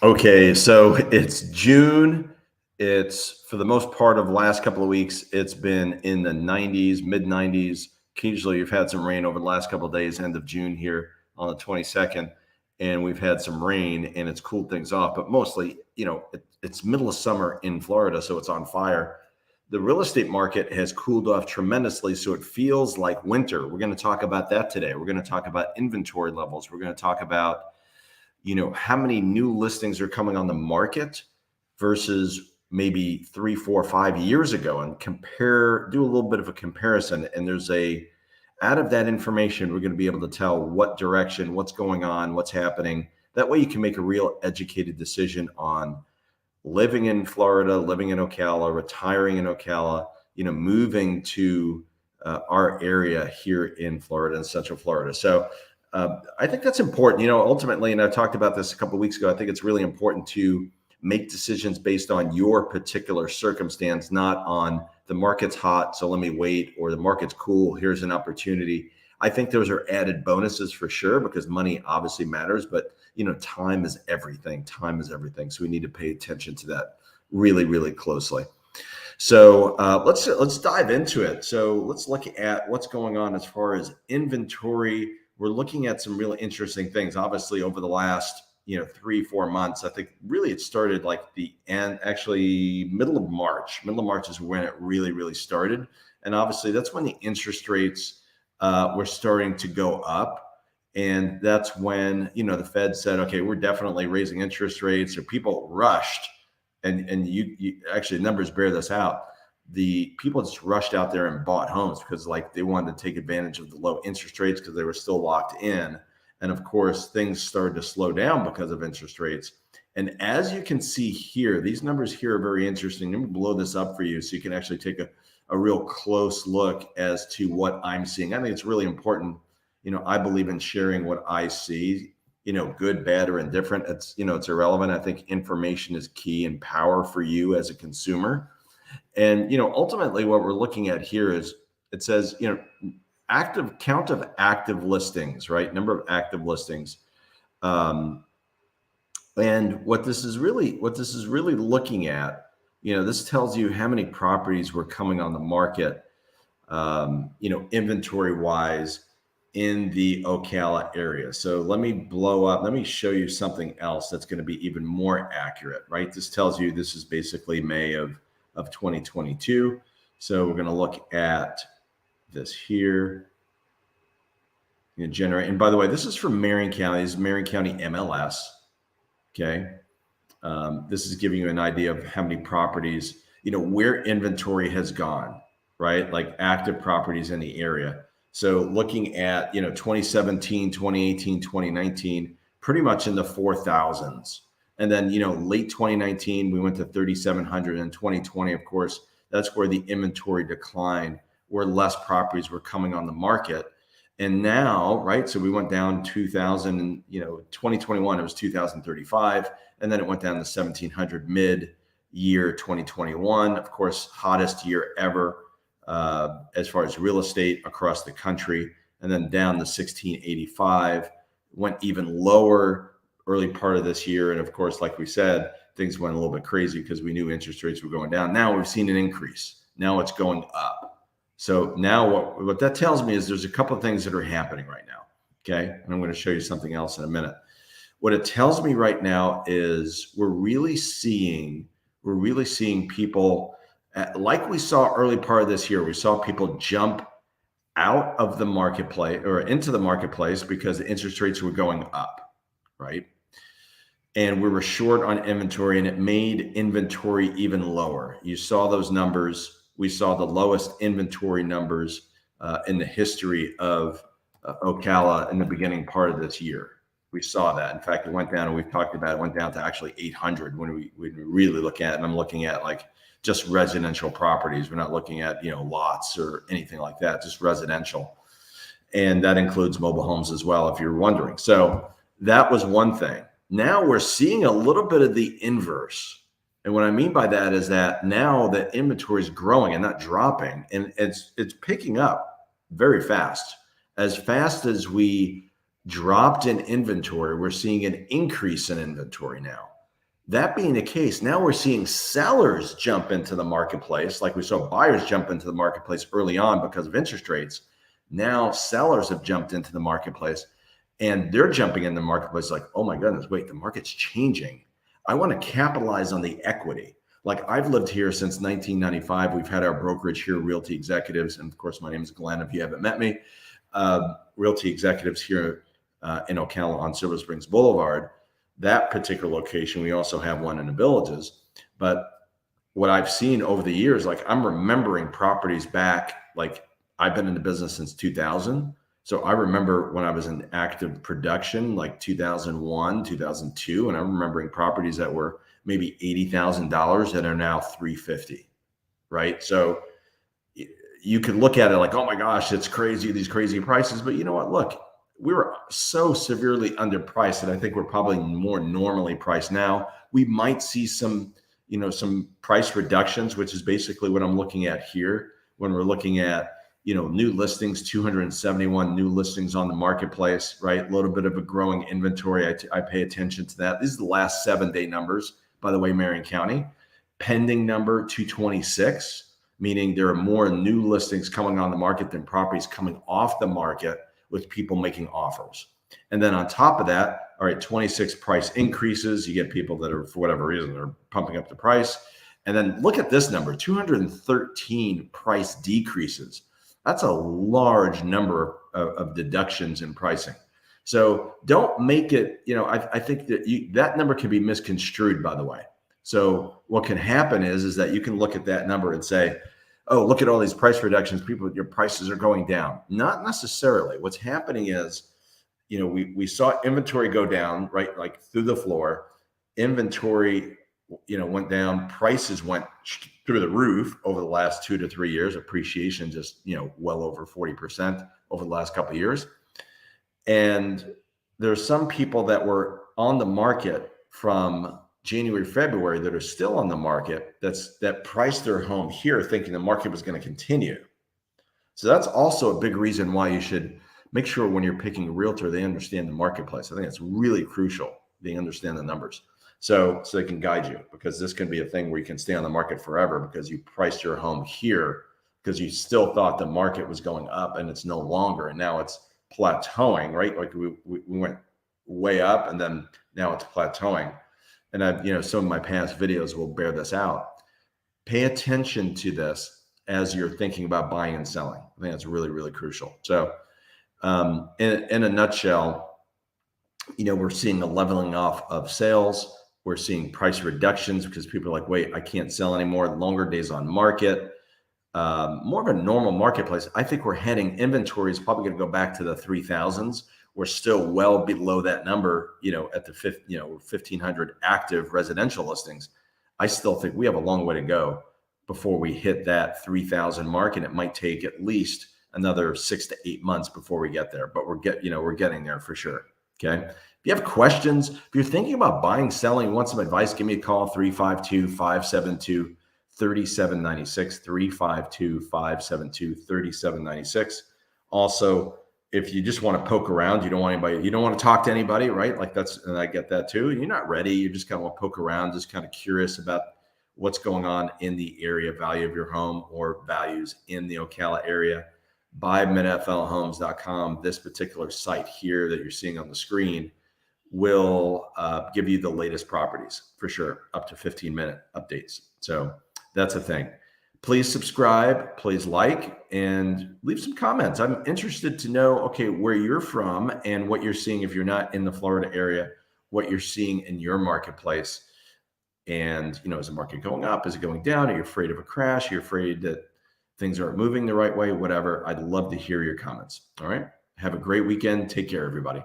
Okay, so it's June. It's for the most part of the last couple of weeks, it's been in the 90s, mid 90s. Occasionally, you've had some rain over the last couple of days, end of June here on the 22nd, and we've had some rain and it's cooled things off. But mostly, it's middle of summer in Florida, so it's on fire. The real estate market has cooled off tremendously, so it feels like winter. We're going to talk about that today. We're going to talk about inventory levels. We're going to talk about how many new listings are coming on the market versus maybe 3, 4, 5 years ago, and do a little bit of a comparison. And out of that information, we're going to be able to tell what direction, what's going on, what's happening. That way you can make a real educated decision on living in Florida, living in Ocala, retiring in Ocala, moving to our area here in Florida, in Central Florida. So I think that's important, ultimately, and I talked about this a couple of weeks ago. I think it's really important to make decisions based on your particular circumstance, not on the market's hot, so let me wait, or the market's cool, here's an opportunity. I think those are added bonuses for sure, because money obviously matters, but time is everything. Time is everything. So we need to pay attention to that really, really closely. So let's dive into it. So let's look at what's going on as far as inventory. We're looking at some really interesting things. Obviously, over the last 3, 4 months, I think really it started like actually middle of March. Middle of March is when it really, really started, and obviously that's when the interest rates were starting to go up, and that's when the Fed said, okay, we're definitely raising interest rates. Or people rushed, and you actually, numbers bear this out. The people just rushed out there and bought homes because they wanted to take advantage of the low interest rates because they were still locked in. And of course, things started to slow down because of interest rates. And as you can see here, these numbers here are very interesting. Let me blow this up for you so you can actually take a real close look as to what I'm seeing. I think it's really important. I believe in sharing what I see, good, bad, or indifferent. It's irrelevant. I think information is key and power for you as a consumer. And, ultimately what we're looking at here is, it says, active count of active listings, right? Number of active listings. And what this is really looking at, this tells you how many properties were coming on the market, inventory wise in the Ocala area. So let me show you something else that's going to be even more accurate, right? This tells you this is basically May of 2022. So we're going to look at this here. Generate. And by the way, this is from Marion County. This is Marion County MLS. Okay. This is giving you an idea of how many properties, where inventory has gone, right? Like active properties in the area. So looking at, 2017, 2018, 2019, pretty much in the 4,000s. And then, late 2019, we went to 3,700. In 2020, of course, that's where the inventory declined, where less properties were coming on the market. And now, right, so we went down 2000, and 2021, it was 2,035, and then it went down to 1,700 mid-year 2021. Of course, hottest year ever as far as real estate across the country, and then down to 1,685, went even lower early part of this year. And of course, like we said, things went a little bit crazy because we knew interest rates were going down. Now we've seen an increase. Now it's going up. So now what that tells me is there's a couple of things that are happening right now. Okay. And I'm going to show you something else in a minute. What it tells me right now is we're really seeing people, like we saw early part of this year. We saw people jump out of the marketplace or into the marketplace because the interest rates were going up, right? And we were short on inventory, and it made inventory even lower. You saw those numbers. We saw the lowest inventory numbers in the history of Ocala in the beginning part of this year. We saw that. In fact, it went down, and we've talked about it, went down to actually 800 when we really look at it. And I'm looking at like just residential properties. We're not looking at, lots or anything like that, just residential. And that includes mobile homes as well, if you're wondering. So that was one thing. Now we're seeing a little bit of the inverse. And what I mean by that is that now the inventory is growing and not dropping, and it's picking up very fast. As fast as we dropped in inventory, we're seeing an increase in inventory now. That being the case, now we're seeing sellers jump into the marketplace, like we saw buyers jump into the marketplace early on because of interest rates. Now sellers have jumped into the marketplace, and they're jumping in the marketplace like, oh my goodness, wait, the market's changing. I want to capitalize on the equity. Like, I've lived here since 1995. We've had our brokerage here, Realty Executives. And of course, my name is Glenn, if you haven't met me. Realty Executives here in Ocala on Silver Springs Boulevard. That particular location, we also have one in the Villages. But what I've seen over the years, like, I'm remembering properties back, like, I've been in the business since 2000. So I remember when I was in active production, like 2001, 2002, and I'm remembering properties that were maybe $80,000 that are now $350, right? So you could look at it like, oh my gosh, it's crazy, these crazy prices. But you know what? Look, we were so severely underpriced that I think we're probably more normally priced now. We might see some, some price reductions, which is basically what I'm looking at here when we're looking at, new listings, 271 new listings on the marketplace, right? A little bit of a growing inventory. I pay attention to that. These are the last 7-day numbers, by the way, Marion County. Pending number 226, meaning there are more new listings coming on the market than properties coming off the market with people making offers. And then on top of that, all right, 26 price increases. You get people that are, for whatever reason, they're pumping up the price. And then look at this number, 213 price decreases. That's a large number of deductions in pricing. So don't make it, I think that that number can be misconstrued, by the way. So what can happen is that you can look at that number and say, oh, look at all these price reductions. Your prices are going down. Not necessarily. What's happening is, we saw inventory go down, right? Like through the floor. Inventory, went down. Prices went through the roof over the last 2 to 3 years. Appreciation just, well over 40% over the last couple of years. And there's some people that were on the market from January, February that are still on the market that priced their home here thinking the market was going to continue. So that's also a big reason why you should make sure when you're picking a realtor, they understand the marketplace. I think it's really crucial they understand the numbers. So they can guide you, because this can be a thing where you can stay on the market forever because you priced your home here because you still thought the market was going up, and it's no longer. And now it's plateauing, right? Like we went way up and then now it's plateauing. And I've, some of my past videos will bear this out. Pay attention to this as you're thinking about buying and selling. I think that's really, really crucial. So in a nutshell, we're seeing a leveling off of sales. We're seeing price reductions because people are like, wait, I can't sell anymore. Longer days on market, more of a normal marketplace. I think inventory is probably going to go back to the 3,000s. We're still well below that number, at the 1,500 active residential listings. I still think we have a long way to go before we hit that 3,000 mark, and it might take at least another 6 to 8 months before we get there. But we're getting there for sure. Okay. If you have questions, if you're thinking about buying, selling, want some advice, give me a call, 352-572-3796, 352-572-3796. Also, if you just want to poke around, you don't want to talk to anybody, right? Like and I get that too. You're not ready. You just kind of want to poke around, just kind of curious about what's going on in the area, value of your home or values in the Ocala area. BuyMidFLHomes.com. This particular site here that you're seeing on the screen will give you the latest properties for sure, up to 15-minute updates. So that's a thing. Please subscribe, please like, and leave some comments. I'm interested to know, okay, where you're from and what you're seeing if you're not in the Florida area, what you're seeing in your marketplace. And, is the market going up? Is it going down? Are you afraid of a crash? Are you afraid that things aren't moving the right way? Whatever. I'd love to hear your comments. All right. Have a great weekend. Take care, everybody.